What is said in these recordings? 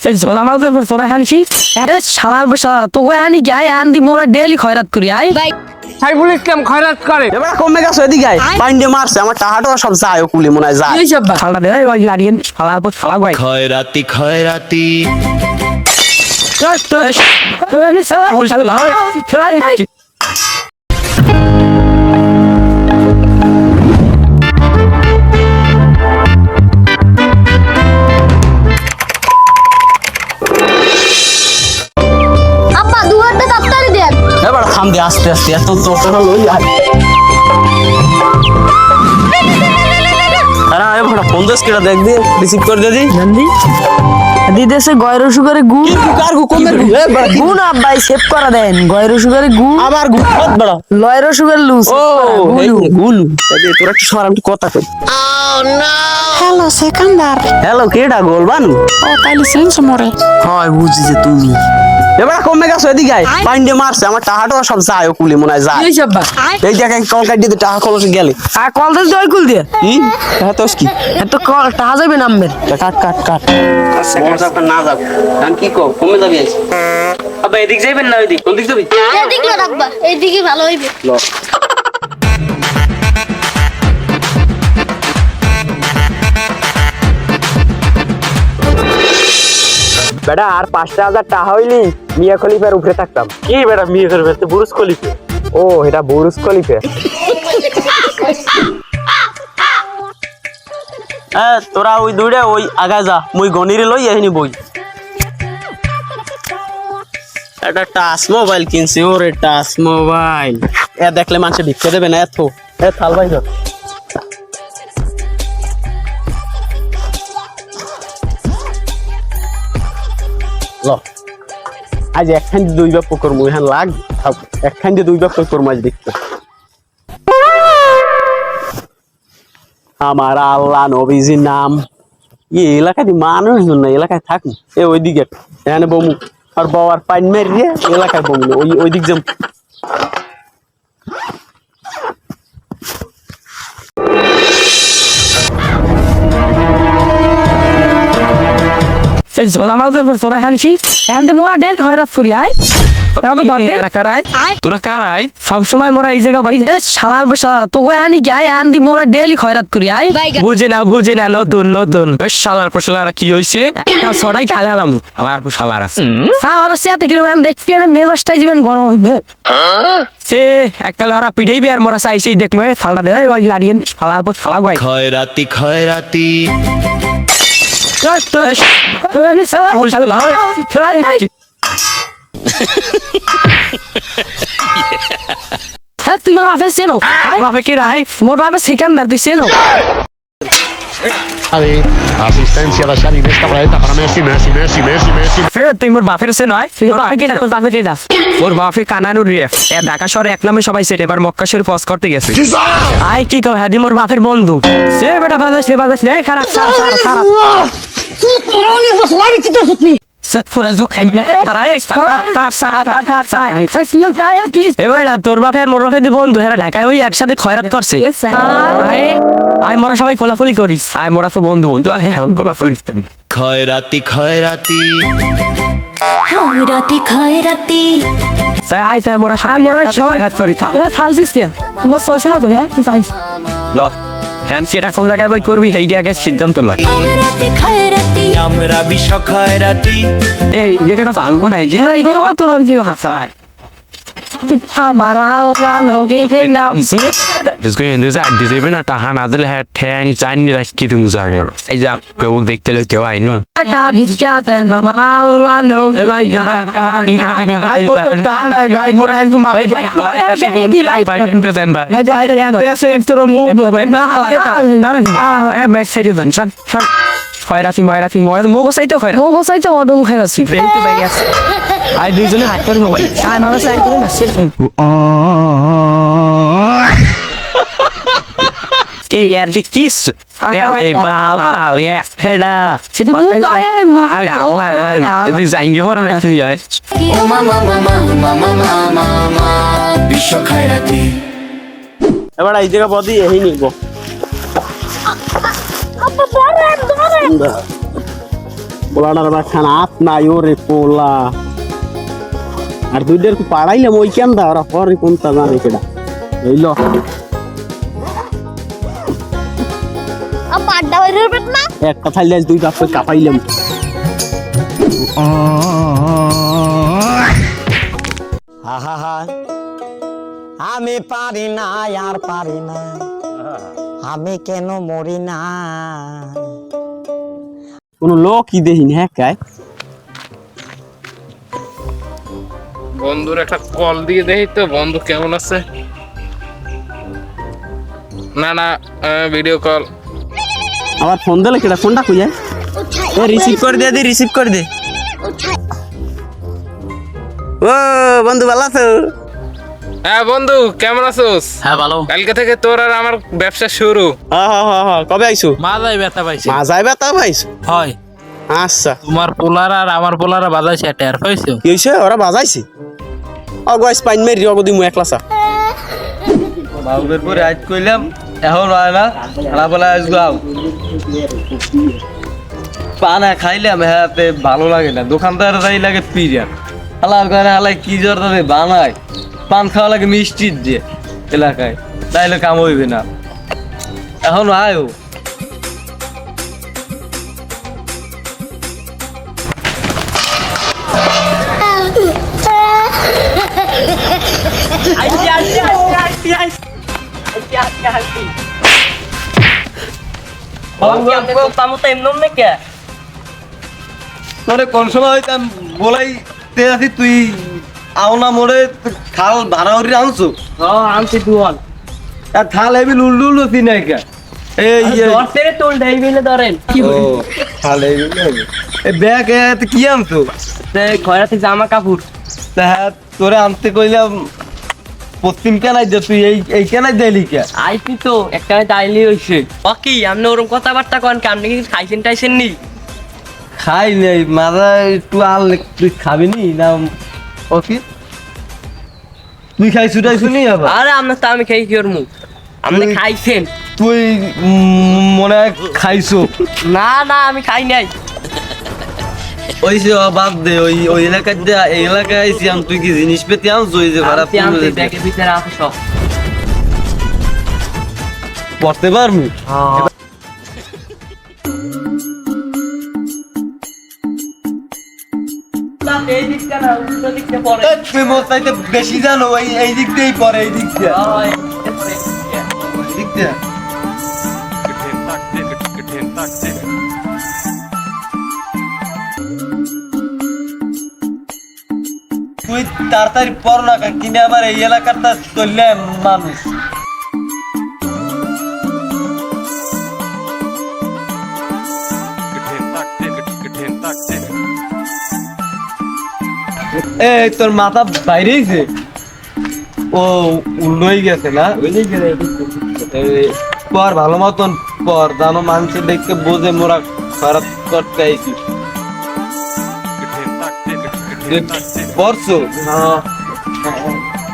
সেই ঝোলা মাছ তোরা হানছি আরে শালার বসা তোকে আনি গায় আনদি মোরা ডেইলি খয়রাত করি আই সাইফুল ইসলাম খয়রাত করে এবার কমে গেছে এদিকে আয় পাইন্ডে মারছে আমার টাহাটো সব যায় কুলি মনে হয় যায় এই সব শালা দে ওই লাড়িয়ে শালার পর শালা গায় খয়রাতি খয়রাতি তো এই শালা ওই শালা খেলাই আব্বা দুয়ারটা তাড়াতাড়ি দেন এবার খাম দিয়ে আস্তে আস্তে এত তোর লই আয় আরে আয় বড় 50 কিলো দেখ দি রিসিভ করে দে দি নন্দি দিদেশে গয়র সুগারে গু কার গু কোন গু এ বড় গু না ভাই সেভ করা দেন গয়র সুগারে গু আবার গু কত বড় লয়র সুগার লুজ ও গুলু গুলু এই তোরা একটু সর আমি কথা কই হ্যালো সেকান্দার হ্যালো কেডা গোলবানু ও তাইলে সেন্স মরে হয় বুঝি যে তুমি এবার কমে গেছে এদিকে আয় পাইন্ডে মারছে আমার টাহাটো সব যায় কুলি মনে হয় যায় এই সব এই দেখ কল কাট দিয়ে টাকা কলসে গেলে আর কল দিস দই কুল দিয়ে কি টাকা তোস কি এত কল টাকা যাবে নামবেন কাট কাট কাট মোটরসাইকেল না যাব আমি কি কো কমে যাবি আজ আবে এদিক যাইবেন না ওইদিক কোন দিক যাবি এদিকে রাখবা এইদিকে ভালো হইবে ল বেটা আর 5000 টাকা হইলি মিয়া খলিফার উপরে থাকতাম কি বেটা মিয়ে করবে তো বুরুজ খলিফা ও এটা বুরুজ খলিফা তোরা ওই দুইটা ওই আগা যা মুই গনিরে লই এহিনি বই এটা টাচ মোবাইল কিনছি ওরে টাচ মোবাইল এ দেখলে মানুষ ভিক্ষা দেবে না এত এ থাল ভাই ধর ল আজ একখান দুই বাপ করবো এখান লাগ একখান দুই বাপ করবো আজ দেখতে আমার আল্লাহ নবীজির নাম এই এলাকায় মানুষ না এলাকায় থাকুন এ ওইদিকে এখানে বমু আর বাবার পাইন মেরিয়ে এলাকায় বমু ওই দিক যাম সেই ঝোলা মাছ তোরা হানছি এন্ড মোরা ডেল খয়রাত করি আই আমি দন্ডে রাখারাই তোরা কারাই সব সময় মোরা এই জায়গা ভাই শালার বসা তোকে আনি গায় আনদি মোরা ডেইলি খয়রাত করি আই বুঝে না নতুন নতুন শালার পশলারা কি হইছে সরাই খালাম আমার পশলার আছে আর সাথে কিলোগ্রাম দেখতে মেজাজটাই জীবন গরম হইবে সে একটা লড়া পিঠাইবে আর মোরা চাইছি দেখবে ফালটা দে ওই লাড়িয়ে শালার পর শালা গায় খয়রাতি খয়রাতি তুই আমার বাপের চেনো বাপে কি রায় মোর বাপের সেকেন্ডার তুই চেনো Assistencia da Xavi nesta planeta para Messi. তুই মোর বাপের সে নয় ওর বাপে কানানুর রেফ ঢাকা শহরে এক নামে সবাই সেট এবার মক্কা শরীফ পজ করতে গেছে আই কি কও হ্যাঁ মোর বাপের বন্ধু সে বেটা বাজাস সে বাজাস রে খারাপ খারাপ এবার তোর বাপের মোর বাপের বন্ধু হেরা ঢাকায় ওই একসাথে খয়রাত করছে আই মোরা সবাই কোলাকুলি করিস আয় মোরা তো বন্ধু বন্ধু খয়রাতি খয়রাতি খয়রাতি খয়রাতি আই স্যার মোরা সবাই ঘাত করি থালছিস তোমার পয়সা হবে হ্যাঁ হ্যাঁ সেটা কোন জায়গায় বই করবি এইটা আগে সিদ্ধান্ত লয় খয়রাতি খয়রাতি আমরা বিষ খয়রাতি এই যেটা তো আঙ্গো নাই যে তো হাসায় Das können das sagen, die sehen da han adel hat ten sein nicht geht uns sagen. Ich sag, wo দেখতে লইতে হয় না। খয়রাতি ময়রাতি ময়রাতি মোগো সাইতে খয়রা মোগো সাইতে অদম খাই আছি বেলতে বাইরে আছে আই দুইজনে হাত করে মোবাইল আর মারা সাইতে করে নাচছে এই আর কিস এই বাবা ইয়া হেডা সেটা বল এই জাইঙ্গে হরা না তুই যাস ও মামা মামা মামা মামা মামা বিষ খয়রাতি এবার এই জায়গা বদি এহি নিব আব্বা ধরেন পোলাটার বা খানা হাত নাই ওরে পোলা আর দুইটার পাড়াইলাম ওই কেনটা ওরা পরে কোনটা জানে কেটা বুঝল আব্বা আড্ডা বাইরে উঠবেন না একটা থাইলে আজ দুই বাপে কাপাইলাম আমি পারি না আর পারি না আমি কেন মরি না কোনো লোকই দেখিনি হ্যাঁ কায় বন্ধুর একটা কল দিয়ে দেখি তো বন্ধু কেমন আছে না না ভিডিও কল আবার ফোন দিলে কেটা ফোনটা কই যায় এ রিসিভ করে দে রিসিভ করে দে ও বন্ধু ভালো আছো হ্যাঁ বন্ধু কেমন আছোস হ্যাঁ ভালো কালকে থেকে তোর আর আমার ব্যবসা শুরু হ্যাঁ কবে আইছো মাথায় ব্যথা পাইছে মাজায় ব্যথা পাইছো হয় আচ্ছা তোমার পোলার আর আমার পোলারা বাজাইছে টের পাইছো কি হইছে ওরা বাজাইছে ও গাইস পাইন মেরি অগদি মু একলাসা বাবুদের পরে আজ কইলাম এখন হয় না খানা বলে আসবো পানা খাইলাম হ্যাঁ ভালো লাগে না দোকানদার যাই লাগে পিরিয়া হালার করে হালাই কি জ্বর তাদের বানায় পান খাওয়া লাগে মিষ্টির দিয়ে এলাকায় তাইলে কাম হইবে না এখন আয়ো তোরে কোন সময় হইতাম বলাই তে আছি তুই আও না মোড়ে খাল ভাড়া হরি আনছো আনছি দুয়াল আর থাল এবি লুল লুল নাই কে এই ধরতে তোল ডাইবিলে ধরেন ও থাল এবি এই ব্যাগ এত কি আনছো খয়রাতি জামা কাপড় তা তোরে আনতে কইলাম পশ্চিম কেনাই দে তুই এই কেনাই দেলি কে আইতি তো একটা দাইলি হইছে বাকি আপনি ওরকম কথাবার্তা কন কি আপনি কি খাইছেন টাইছেন নি খাই নেই মারা একটু আল তুই খাবি নি না ওকে তুই খাইছু টাইছু নি আবার আরে আপনার তো আমি খাই কি করমু আপনি খাইছেন তুই মনে হয় খাইছো না না আমি খাই নাই ওই যে বাদ দে ওই এলাকায় দে এই এলাকায় আইছি আমি তুই কি জিনিস পেতে আনছো ওই যে খারাপ আনতে ব্যাগের ভিতরে আছে সব পড়তে পারবি এই দিকটা না উল্টো দিকটা পড়ে তুই মোট চাইতে বেশি জানো এই দিক দিয়েই পরে এই দিক দিয়ে দিক দিয়ে তুই তাড়াতাড়ি পড় না কিনে আমার এই এলাকাটা চললে মানুষ এই তোর মাথা বাইরে ও উল্টো হয়ে গেছে না পর ভালো মতন পর জানো মানুষের দেখতে বোঝে মোরা খারাপ করতে আইছি পড়ছো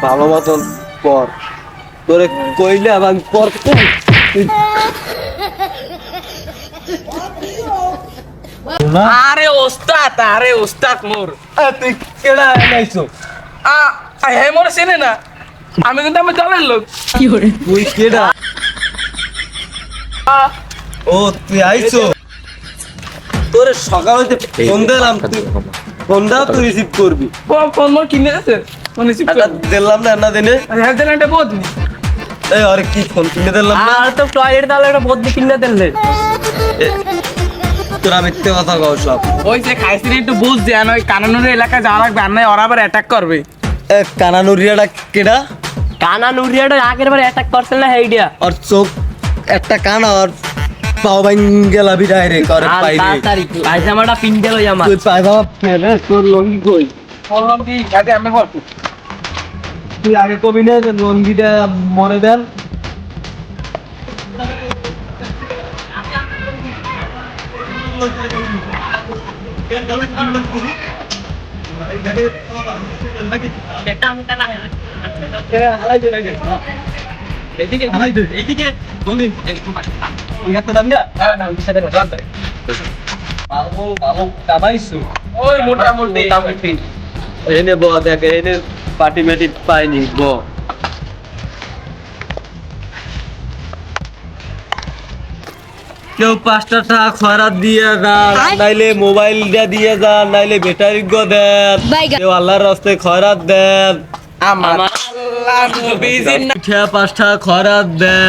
ভালো মতন পর তোরে কইলে আবার পড়তে আরে ওস্তাদ মোর তুই কেডা আইছো হে মোর চেনে না আমি কিন্তু আমার দলের লোক কি করে তুই কেডা ও তুই আইছো তোরে সকাল হইতে ফোন দিলাম তুই ফোনটা তুই রিসিভ করবি ফোন মোর কিনে আছে ফোন রিসিভ আচ্ছা দিলাম না দিনে হ্যাঁ দেন একটা বদনি এই আরে কি ফোন কিনে দিলাম না আর তো টয়লেট দালে একটা বদনি কিনে দিলেন তোরা মিথ্যে কথা কও সব ওই যে খাইছিস একটু বুঝ দেন ওই কানানুর এলাকায় যাওয়া লাগবে আর নাই ওরা আবার অ্যাটাক করবে এ কানানুরিয়াটা কেডা কানানুরিয়াটা আগের বার অ্যাটাক করছিল না হেইডিয়া আর চোখ একটা কানা আর পাও ভাঙ্গেলা বিদায় রে করে আর পাইরে তাড়াতাড়ি পায়জামাটা পিনতে লই আমার তুই পায়জামা পরে তোর লঙ্গি কই বললাম কি আগে আমি বলছি তুই আগে কবি না যে লঙ্গিটা মনে দেন এদিকে ভালো কামাইছো ওই মোটামুটি এনে ব দেখ এনে পার্টি মেটি পাইনি ব কেউ 5টা টাকা খয়রাত দিয়ে যান নাইলে মোবাইল দিয়ে যান নাইলে ব্যাটারি গো দেন কেউ আল্লাহর রাস্তায় খয়রাত দেন আমার আল্লাহ নবীজির নাম 5টা খয়রাত দেন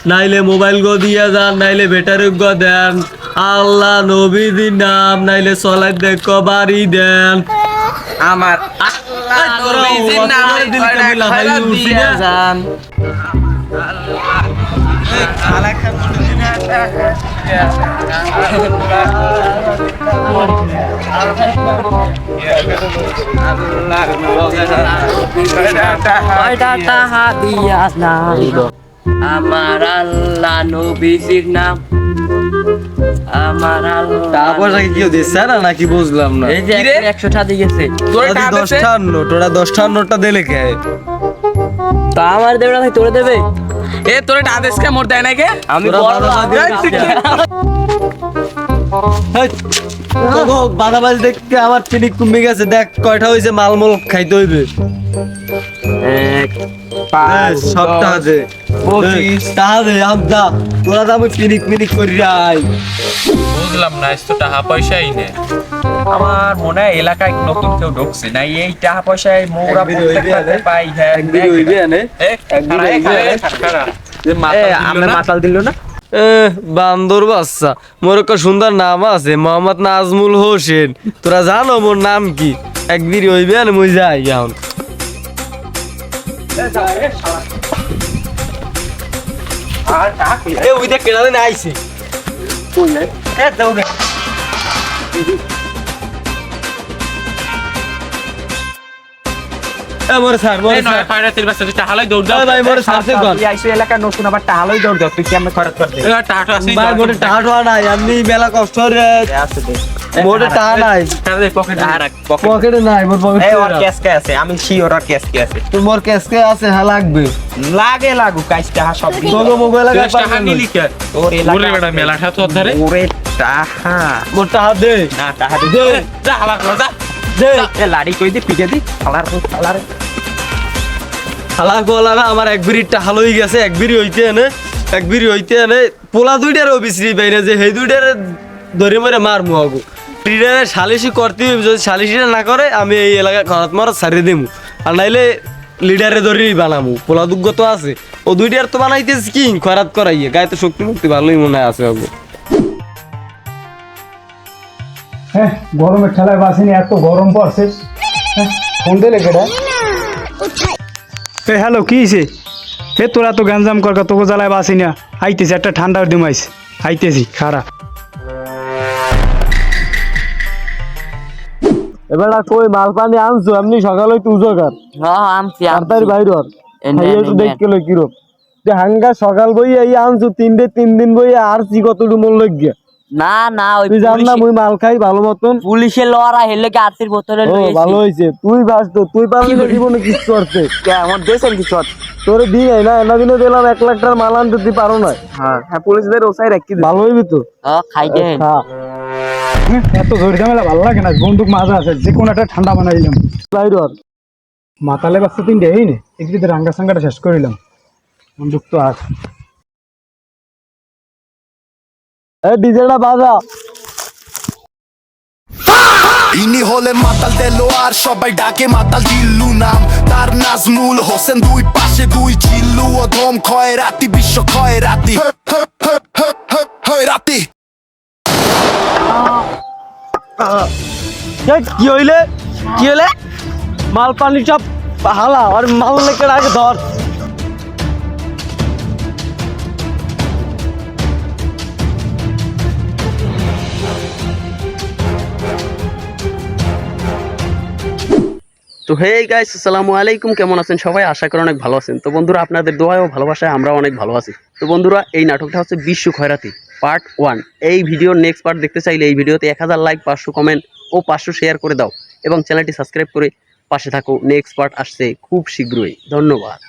নাইলে মোবাইল গো দিয়ে যান নাইলে ব্যাটারি গো দেন আল্লাহ নবীজির নাম নাইলে সলাত দেখো বাড়ি দেন আমার আল্লাহ নবীজির নাম খয়রাত দিয়ে যান আমার আল্লাহ নবীজির নাম আমার আল্লাহ তারপর কেউ দিচ্ছে না নাকি বুঝলাম না এই যে 100টা দিয়েছে তোরা 10টার নোটটা দিলে কে তা আমার দেবে না তোরে দেবে এ তোরে আদেশকে মোর দেয় নাকি আমি বাদাবাজ দেখতে আমার চিনি কমে গেছে দেখ কয়টা হয়েছে মালমল খাইতে হইবে সবটা আছে তাহলে আমদা তোরা তো আমি পিনিক করি রাই বুঝলাম না এত টাকা পয়সাই নে আমার মনে হয় এলাকায় নতুন কেউ ঢুকছে না এই টাকা পয়সায় মোরা প্রত্যেকটাতে পাই হ্যাঁ একদিন হইবে আনে আমরা মাতাল দিল না বান্দর বাচ্চা মোর একটা সুন্দর নাম আছে মোহাম্মদ নাজমুল হোসেন তোরা জানো মোর নাম কি একদিন হইবে আনে মুই যাই এখন এ ওই দেখ কেডা না আইছে এ দাও রে এ মোর স্যার ফায়রাতির বাচ্চা তুই টাহালাই দৌড় দাও ভাই মোর সাথে কোন আইসো এলাকা নতুন আবার টাহালাই দৌড় দাও তুই কেমনে খরচ করতে টাটা আছে ভাই মোর টাকা নাই আমি মেলা কষ্ট রে মোর টাকা নাই পকেটে রাখ পকেটে নাই মোর পকেটে এই ওর ক্যাশ কে আছে আমি শিওর ওর ক্যাশ কে আছে তোর মোর ক্যাশকে আছে হ্যাঁ লাগবে লাগে লাগু কাইস টাকা সব তোর মোবাইল লাগা টাকা নিলি কে ওর এলাকা ওরে বড় মেলাটা তো ধরে ওরে টাকা মোর টাকা দে না টাকা দে যা হালা কর যা দে এ লাড়ি কই দি পিটে দি হালার হালা গোলা না আমার এক বিড়ি টাকা লই গেছে এক বিড়ি হইতে এনে পোলা দুইটারও বিছরি বাইরে যে সেই দুইটার ধরে মরে মার মুয়াগো লিডারে সালিশি করতে হইবে যদি সালিশিটা না করে আমি এই এলাকা খরচ মারা ছাড়িয়ে দিমু আর নাইলে লিডারে ধরেই বানামু পোলা দুগ্গ তো আছে ও দুইটার তো বানাইতেছি কি খরাত করাইয়ে গায়ে তো শক্তি মুক্তি ভালোই মনে আছে ওগো হ্যাঁ গরমের ঠেলায় বাসিনি এত গরম পড়ছে ফোন দিলে কেটা এ হ্যালো কি হয়েছে এ তোরা তো গ্যাঞ্জাম করকা তোকে জ্বালায় বাসি না আইতেছে একটা ঠান্ডার ডিমাইস আইতেছি খারাপ এবার কই মাল পানি আনছো এমনি সকালে তুই জোগার হ্যাঁ আমছি তাড়াতাড়ি বাইর হর খাইয়ে দেখ কিলো কিরো যে হাঙ্গা সকাল বই এই আনছো 3 দিন বই আর জি কতটু মন লাগিয়া না না ওই তুই জান না মুই মাল খাই ভালো মতন পুলিশের লড়া হেলে কি আরসির বোতলে ও ভালো হইছে তুই বাস তো তুই পারলি তো জীবনে কিছু করতে আমার দেশের কিছু তোরে দি নাই না এনা দিনে দিলাম 1 লাখ টাকার মাল আনতে তুই পারো না হ্যাঁ পুলিশদের ওসাই রাখি ভালো হইবি তো খাই দেন হ্যাঁ এত ঝড় ঝামেলা ভালো লাগে না বন্দুক মাজা আছে যে কোনো একটা ঠান্ডা বানাইলাম বাইর হর মাতালে বাচ্চা 3 এই নে একদিকে রাঙ্গা সাঙ্গাটা শেষ করিলাম বন্দুক তো আছে এ ডিজেলটা বাজা ইনি হলেন মাতাল দেলোয়ার সবাই ডাকে মাতাল দিল্লু নাম তার নাজমুল হোসেন দুই পাশে দুই চিল্লু ও ধম খয়রাতি বিশ্ব খয়রাতি খয়রাতি কি হইলে মাল পানি সব হালা আর মাল লেকে আগে ধর তো হে গাইস আসসালামু আলাইকুম কেমন আছেন সবাই আশা করি অনেক ভালো আছেন তো বন্ধুরা আপনাদের দোয়ায় ও ভালোবাসায় আমরা অনেক ভালো আছি তো বন্ধুরা এই নাটকটা হচ্ছে বিশ্ব খয়রাতি পার্ট 1 এই ভিডিওর নেক্সট পার্ট দেখতে চাইলে এই ভিডিওতে 1000 লাইক 500 কমেন্ট ও 500 শেয়ার করে দাও এবং চ্যানেলটি সাবস্ক্রাইব করে পাশে থাকো নেক্সট পার্ট আসছে খুব শীঘ্রই ধন্যবাদ।